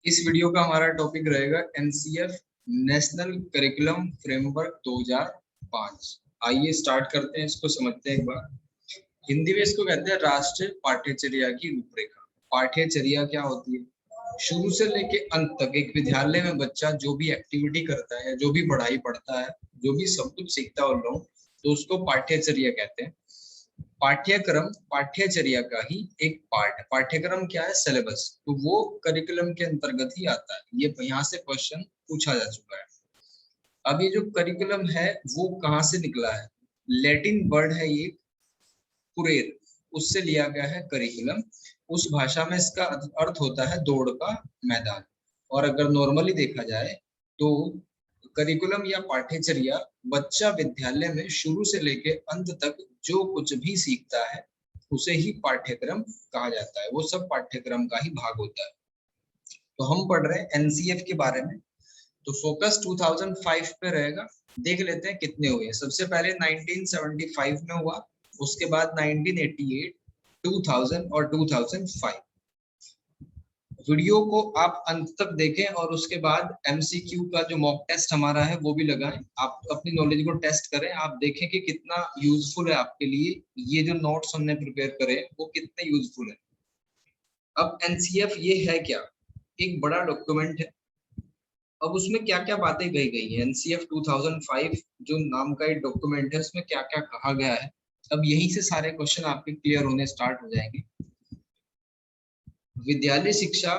इस वीडियो का हमारा टॉपिक रहेगा एनसीएफ नेशनल करिकुलम फ्रेमवर्क 2005। आइए स्टार्ट करते हैं, इसको समझते हैं एक बार। हिंदी में इसको कहते हैं राष्ट्रीय पाठ्यचर्या की रूपरेखा। पाठ्यचर्या क्या होती है? शुरू से लेके अंत तक एक विद्यालय में बच्चा जो भी एक्टिविटी करता है, जो भी पढ़ाई पढ़ता है, जो भी सब कुछ सीखता है उन लोग, तो उसको पाठ्यचर्या कहते हैं। पाठ्यक्रम पाठ्यचर्या का ही एक पार्ट है। पाठ्यक्रम क्या है? सिलेबस। तो वो करिकुलम के अंतर्गत ही आता है। ये यहाँ से क्वेश्चन पूछा जा चुका है। अब ये जो करिकुलम है वो कहाँ से निकला है? लैटिन वर्ड है ये कुरेर, उससे लिया गया है करिकुलम। उस भाषा में इसका अर्थ होता है दौड़ का मैदान। और अगर नॉर्मली देखा जाए तो करिकुलम या पाठ्यचर्या बच्चा विद्यालय में शुरू से लेके अंत तक जो कुछ भी सीखता है उसे ही पाठ्यक्रम कहा जाता है। वो सब पाठ्यक्रम का ही भाग होता है। तो हम पढ़ रहे हैं एनसीएफ के बारे में, तो फोकस 2005 पे रहेगा। देख लेते हैं कितने हुए। सबसे पहले 1975 में हुआ, उसके बाद 1988, 2000 और 2005। वीडियो को आप अंत तक देखें और उसके बाद एमसीक्यू का जो मॉक टेस्ट हमारा है वो भी लगाएं। आप अपनी नॉलेज को टेस्ट करें, आप देखें कि कितना यूजफुल है आपके लिए। ये जो नोट्स हमने प्रिपेयर करे वो कितने यूजफुल है। अब एनसीएफ ये है क्या? एक बड़ा डॉक्यूमेंट है। अब उसमें क्या क्या बातें कही गई है? एनसीएफ 2005 जो नाम का एक डॉक्यूमेंट है, उसमें क्या क्या कहा गया है। अब यहीं से सारे क्वेश्चन आपके क्लियर होने स्टार्ट हो जाएंगे। विद्यालय शिक्षा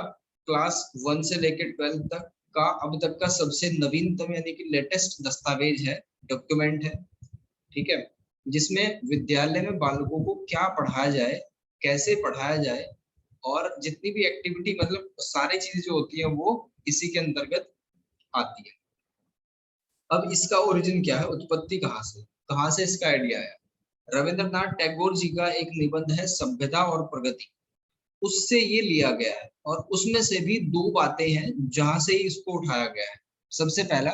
क्लास 1 से लेकर 12 तक का अब तक का सबसे नवीनतम यानी कि लेटेस्ट दस्तावेज है, डॉक्यूमेंट है। ठीक है, जिसमें विद्यालय में बालकों को क्या पढ़ाया जाए, कैसे पढ़ाया जाए, और जितनी भी एक्टिविटी मतलब सारी चीजें जो होती है वो इसी के अंतर्गत आती है। अब इसका ओरिजिन क्या है? उत्पत्ति कहाँ से इसका आइडिया आया? रविंद्रनाथ टैगोर जी का एक निबंध है सभ्यता और प्रगति, उससे ये लिया गया है। और उसमें से भी दो बातें हैं जहां से इसको उठाया गया है। सबसे पहला,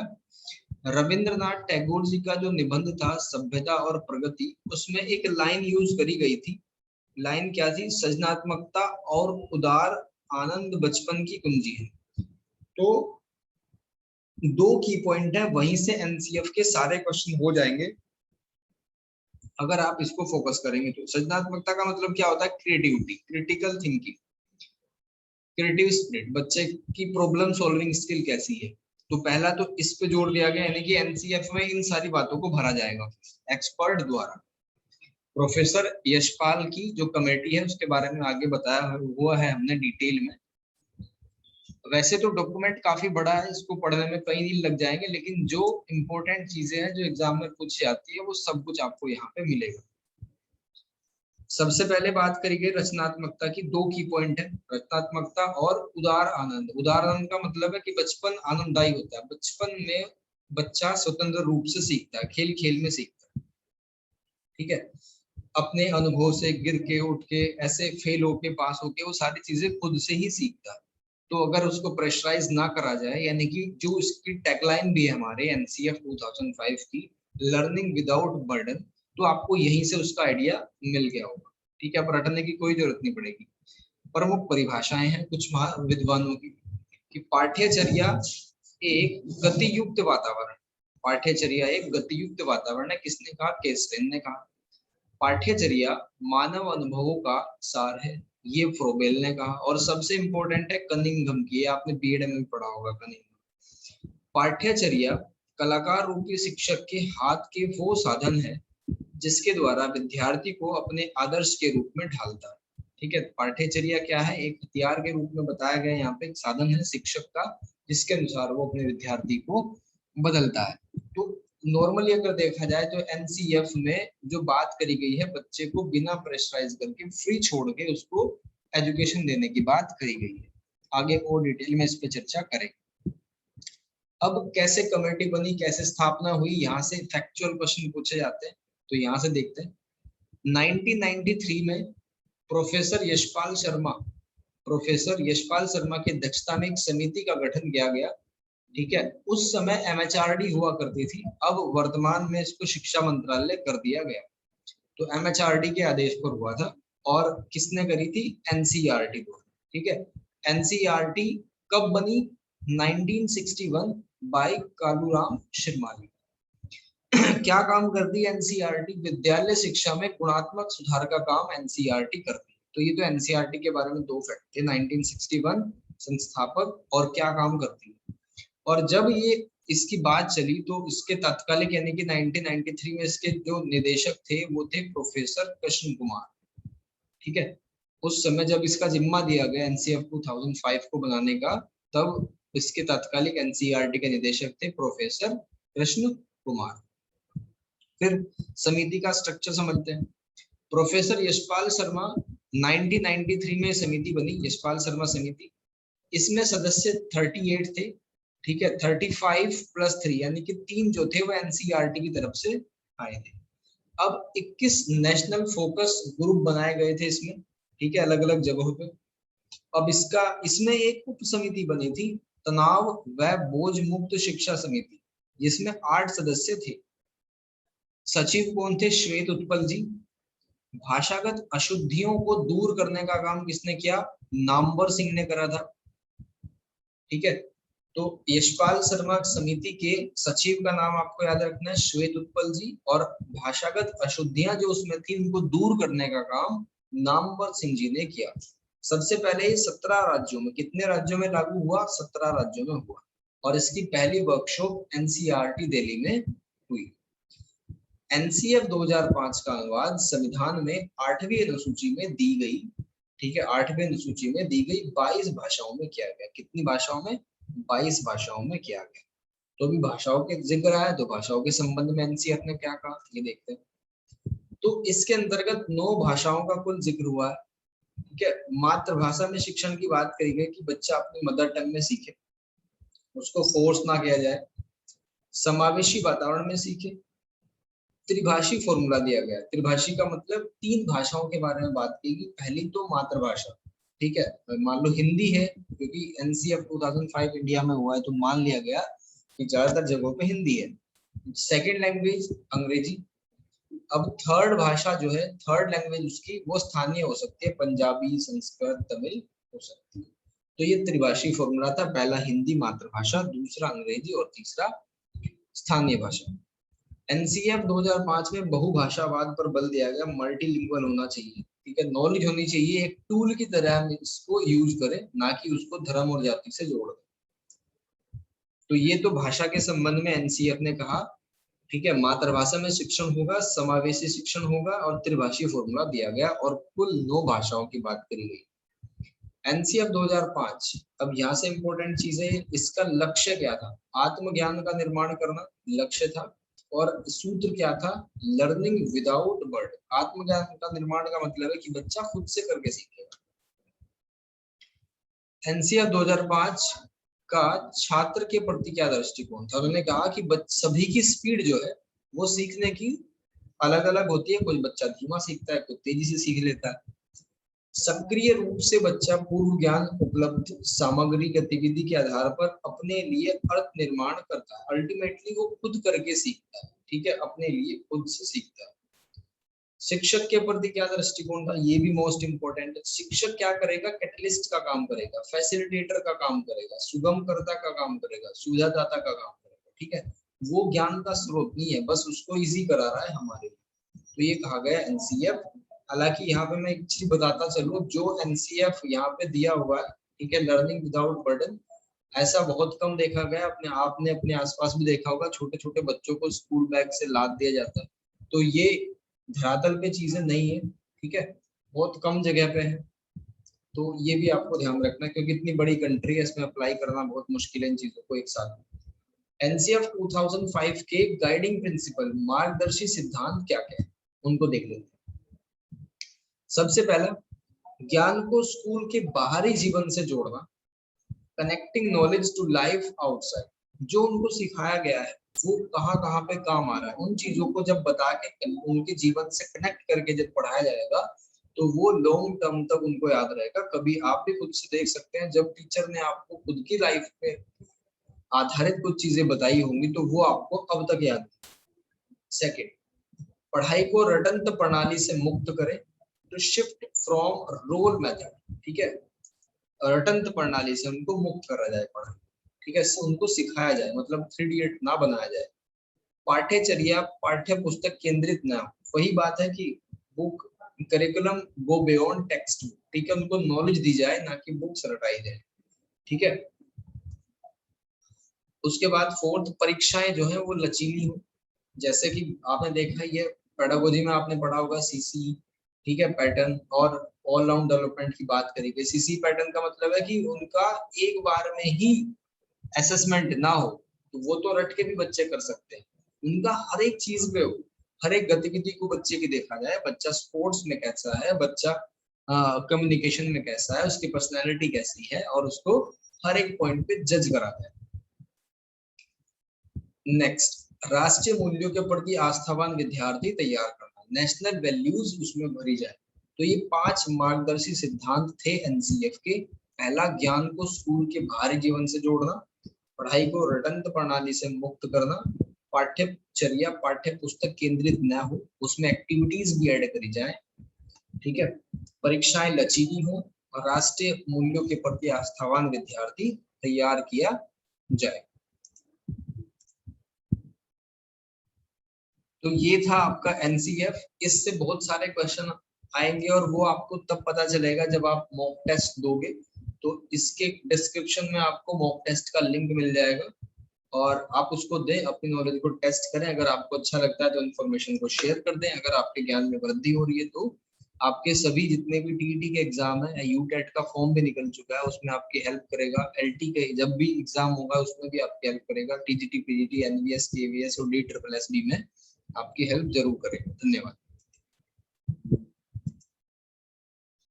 रविंद्रनाथ टैगोर जी का जो निबंध था सभ्यता और प्रगति, उसमें एक लाइन यूज करी गई थी। लाइन क्या थी? सृजनात्मकता और उदार आनंद बचपन की कुंजी है। तो दो की पॉइंट है, वहीं से एनसीएफ के सारे क्वेश्चन हो जाएंगे अगर आप इसको फोकस करेंगे। तो सृजनात्मकता का मतलब क्या होता है? Creativity, critical thinking, creative spirit, बच्चे की प्रॉब्लम सॉल्विंग स्किल कैसी है। तो पहला तो इस पे जोड़ दिया गया, यानी कि एनसीएफ में इन सारी बातों को भरा जाएगा एक्सपर्ट द्वारा। प्रोफेसर यशपाल की जो कमेटी है उसके बारे में आगे बताया हुआ है हमने डिटेल में। वैसे तो डॉक्यूमेंट काफी बड़ा है, इसको पढ़ने में कई दिन लग जाएंगे, लेकिन जो इंपॉर्टेंट चीजें हैं जो एग्जाम में पूछी जाती है वो सब कुछ आपको यहाँ पे मिलेगा। सबसे पहले बात करी गई रचनात्मकता की। दो की पॉइंट है, रचनात्मकता और उदार आनंद। उदार आनंद का मतलब है कि बचपन आनंददायी होता है। बचपन में बच्चा स्वतंत्र रूप से सीखता है, खेल खेल में सीखता है। ठीक है, अपने अनुभव से गिर के उठ के ऐसे फेल होके पास होके वो सारी चीजें खुद से ही सीखता है। तो अगर उसको प्रेशराइज ना करा जाए, यानी कि जो इसकी टैगलाइन भी है हमारे एनसीएफ 2005 की, लर्निंग विदाउट बर्डन, तो आपको यहीं से उसका आइडिया मिल गया होगा। ठीक है, पर रटने की कोई जरूरत नहीं पड़ेगी। प्रमुख परिभाषाएं हैं कुछ विद्वानों की कि पाठ्यचर्या एक गतियुक्त वातावरण। पाठ्यचर्या एक गतियुक्त वातावरण है। किसने कहा? केस्टेन ने कहा। पाठ्यचर्या मानव अनुभवों का सार है, ये फ्रोबेल ने कहा। और सबसे इंपॉर्टेंट है कनिंघम की, आपने बीएड में भी पढ़ा होगा कनिंघम। पाठ्यचर्या कलाकार रूपी शिक्षक के हाथ के वो साधन है जिसके द्वारा विद्यार्थी को अपने आदर्श के रूप में ढालता है। ठीक है, पाठ्यचर्या क्या है? एक हथियार के रूप में बताया गया यहाँ पे, एक साधन है शिक्षक का जिसके अनुसार वो अपने विद्यार्थी को बदलता है। तो नॉर्मली अगर देखा जाए तो एनसीएफ में जो बात करी गई है, बच्चे को बिना प्रेशराइज करके फ्री छोड़ के उसको एजुकेशन देने की बात करी गई है। आगे और डिटेल में इस पे चर्चा करेंगे। अब कैसे कमेटी बनी, कैसे स्थापना हुई, यहाँ से फैक्चुअल क्वेश्चन पूछे जाते हैं। तो यहाँ से देखते हैं 1993 में प्रोफेसर यशपाल शर्मा की अध्यक्षता में एक समिति का गठन किया गया। ठीक है, उस समय एमएचआरडी हुआ करती थी, अब वर्तमान में इसको शिक्षा मंत्रालय कर दिया गया। तो एमएचआरडी के आदेश पर हुआ था। और किसने करी थी? एनसीईआरटी को। ठीक है, एनसीईआरटी कब बनी? 1961 बाय कालूराम शिरमाली। क्या काम करती है एनसीईआरटी? विद्यालय शिक्षा में गुणात्मक सुधार का काम एनसीईआरटी करती है। तो ये तो एनसीईआरटी के बारे में दो फैक्ट थे, 1961 संस्थापक और क्या काम करती है। और जब ये इसकी बात चली तो इसके तात्कालिक यानी कि 1993 में इसके जो निदेशक थे वो थे प्रोफेसर कृष्ण कुमार। ठीक है, उस समय जब इसका जिम्मा दिया गया एनसीएफ 2005 को बनाने का, तब इसके तात्कालिक एनसीईआरटी के निदेशक थे प्रोफेसर कृष्ण कुमार। फिर समिति का स्ट्रक्चर समझते हैं। प्रोफेसर यशपाल शर्मा, 1993 में समिति बनी, यशपाल शर्मा समिति। इसमें सदस्य 38 थे। ठीक है, 35 + 3 यानी कि 3 जो थे वो एनसीईआरटी की तरफ से आए थे। अब 21 नेशनल फोकस ग्रुप बनाए गए थे इसमें, ठीक है, अलग अलग जगहों पे। अब इसमें एक उप समिति बनी थी, तनाव व बोझ मुक्त शिक्षा समिति, जिसमें 8 सदस्य थे। सचिव कौन थे? श्वेत उत्पल जी। भाषागत अशुद्धियों को दूर करने का काम किसने किया? नामवर सिंह ने करा था। ठीक है, तो यशपाल शर्मा समिति के सचिव का नाम आपको याद रखना है, श्वेत उत्पल जी। और भाषागत अशुद्धियां जो उसमें थी उनको दूर करने का काम नामवर सिंह जी ने किया। सबसे पहले 17 राज्यों में, कितने राज्यों में लागू हुआ? 17 राज्यों में हुआ। और इसकी पहली वर्कशॉप एनसीईआरटी दिल्ली में हुई। एनसीएफ 2005 का अनुवाद संविधान में 8वीं अनुसूची में दी गई। ठीक है, 8वीं अनुसूची में दी गई 22 भाषाओं में किया गया। कितनी भाषाओं में? 22 भाषाओं में किया गया। तो अभी भाषाओं के जिक्र आया तो भाषाओं के संबंध में एनसीएफ ने क्या कहा ये देखते हैं। तो इसके अंतर्गत 9 भाषाओं का कुल जिक्र हुआ है। ठीक है, मातृभाषा में शिक्षण की बात करी गई कि बच्चा अपनी मदर टंग में सीखे, उसको फोर्स ना किया जाए। समावेशी वातावरण में सीखे। त्रिभाषी फॉर्मूला दिया गया। त्रिभाषी का मतलब 3 भाषाओं के बारे में बात की गई। पहली तो मातृभाषा, ठीक है, मान लो हिंदी है क्योंकि एनसीएफ 2005 इंडिया में हुआ है तो मान लिया गया कि ज्यादातर जगहों पे हिंदी है। सेकंड लैंग्वेज अंग्रेजी। अब थर्ड भाषा जो है, थर्ड लैंग्वेज उसकी वो स्थानीय हो सकती है, पंजाबी, संस्कृत, तमिल हो सकती है। तो ये त्रिभाषी फॉर्मूला था, पहला हिंदी मातृभाषा, दूसरा अंग्रेजी और तीसरा स्थानीय भाषा। एनसीएफ 2005 में बहुभाषावाद पर बल दिया गया, मल्टीलिंगुअल होना चाहिए। ठीक है, नॉलेज होनी चाहिए, एक टूल की तरह हम इसको यूज करें, ना कि उसको धर्म और जाति से जोड़ दें। तो ये तो भाषा के संबंध में एनसीएफ ने कहा। ठीक है, मातृभाषा में शिक्षण होगा, समावेशी शिक्षण होगा और त्रिभाषी फॉर्मूला दिया गया और कुल 9 भाषाओं की बात करी गई। एनसीएफ 2005, अब यहाँ से इंपॉर्टेंट चीजें, इसका लक्ष्य क्या था? आत्मज्ञान का निर्माण करना लक्ष्य था। और सूत्र क्या था? Learning without burden. आत्मज्ञान का निर्माण का मतलब है कि बच्चा खुद से करके सीखेगा। एनसीएफ 2005 का छात्र के प्रति क्या दृष्टिकोण था? उन्होंने कहा कि सभी की स्पीड जो है वो सीखने की अलग अलग होती है। कोई बच्चा धीमा सीखता है, कोई तेजी से सीख लेता है। सक्रिय रूप से बच्चा पूर्व ज्ञान उपलब्ध सामग्री गतिविधि के आधार पर अपने लिए अर्थ निर्माण करता है। अल्टीमेटली वो खुद करके सीखता है। ठीक है, अपने लिए खुद से सीखता है। शिक्षक के प्रति क्या दृष्टिकोण था? ये भी मोस्ट इंपोर्टेंट है। शिक्षक क्या करेगा? कैटलिस्ट का काम करेगा, फैसिलिटेटर का काम करेगा, सुगमकर्ता का काम करेगा, सुविधादाता का काम करेगा। ठीक है, वो ज्ञान का स्रोत नहीं है, बस उसको इजी करा रहा है हमारे लिए। तो ये कहा गया एनसीएफ। हालांकि यहाँ पे मैं एक चीज बताता चलूं, जो एनसीएफ यहाँ पे दिया हुआ है, ठीक है, लर्निंग विदाउट बर्डन, ऐसा बहुत कम देखा गया। आपने अपने आसपास भी देखा होगा, छोटे छोटे बच्चों को स्कूल बैग से लाद दिया जाता है। तो ये धरातल पे चीजें नहीं है। ठीक है, बहुत कम जगह पे है। तो ये भी आपको ध्यान रखना है क्योंकि इतनी बड़ी कंट्री है, इसमें अप्लाई करना बहुत मुश्किल है इन चीजों को एक साथ। एनसीएफ 2005 के गाइडिंग प्रिंसिपल, मार्गदर्शी सिद्धांत क्या क्या है उनको देख लेते हैं। सबसे पहला, ज्ञान को स्कूल के बाहरी जीवन से जोड़ना, connecting knowledge to life outside. जो उनको सिखाया गया है वो कहाँ कहाँ पे काम आ रहा है, उन चीजों को जब बता के उनके जीवन से कनेक्ट करके जब पढ़ाया जाएगा तो वो लॉन्ग टर्म तक उनको याद रहेगा। कभी आप भी खुद से देख सकते हैं, जब टीचर ने आपको खुद की लाइफ पे आधारित कुछ चीजें बताई होंगी तो वो आपको अब तक याद है। सेकेंड, पढ़ाई को रटंत प्रणाली से मुक्त करें, to shift from rote method. ठीक है, रटंत प्रणाली से उनको मुक्त करा जाए पढ़ाई, ठीक है, उनको सिखाया जाए, मतलब 3D ना बनाया जाए। पाठ्यचर्या पाठ्य पुस्तक केंद्रित ना हो, वही बात है कि book curriculum go beyond text, ठीक है, उनको नॉलेज दी जाए ना कि बुक्स रटाई जाए, ठीक है। उसके बाद फोर्थ, परीक्षाएं जो है वो लचीली हो, जैसे कि आपने देखा ही है पेडागोजी में आपने पढ़ा होगा सीसी, ठीक है, पैटर्न, और ऑल राउंड डेवलपमेंट की बात करी गई। सीसी पैटर्न का मतलब है कि उनका एक बार में ही असेसमेंट ना हो, तो वो तो रट के भी बच्चे कर सकते हैं, उनका हर एक चीज पे हो, हर एक गतिविधि को बच्चे की देखा जाए, बच्चा स्पोर्ट्स में कैसा है, बच्चा कम्युनिकेशन में कैसा है, उसकी पर्सनैलिटी कैसी है, और उसको हर एक पॉइंट पे जज करा जाए। नेक्स्ट, राष्ट्रीय मूल्यों के प्रति आस्थावान विद्यार्थी तैयार करना, नेशनल वैल्यूज उसमें भरी जाए। तो ये 5 मार्गदर्शी सिद्धांत थे एनसीएफ के। पहला, ज्ञान को स्कूल के बाहरी जीवन से जोड़ना, पढ़ाई को रटंत प्रणाली से मुक्त करना, पाठ्यचर्या पाठ्य पुस्तक केंद्रित न हो, उसमें एक्टिविटीज भी ऐड करी जाए, ठीक है, परीक्षाएं लचीली हो, और राष्ट्रीय मूल्यों के प्रति आस्थावान विद्यार्थी तैयार किया जाए। तो ये था आपका एनसीएफ। इससे बहुत सारे क्वेश्चन आएंगे और वो आपको तब पता चलेगा जब आप मॉक टेस्ट दोगे। तो इसके डिस्क्रिप्शन में आपको मॉक टेस्ट का लिंक मिल जाएगा और आप उसको दें, अपनी नॉलेज को टेस्ट करें। अगर आपको अच्छा लगता है तो इन्फॉर्मेशन को शेयर कर दें। अगर आपके ज्ञान में वृद्धि हो रही है तो आपके सभी जितने भी टीईटी के एग्जाम है, यूटेट का फॉर्म भी निकल चुका है, उसमें आपकी हेल्प करेगा। एलटी के जब भी एग्जाम होगा उसमें भी आपकी हेल्प करेगा। टीजीटी, पीजीटी, एनवीएस, केवीएस और DSSS में आपकी हेल्प जरूर करेगा। धन्यवाद।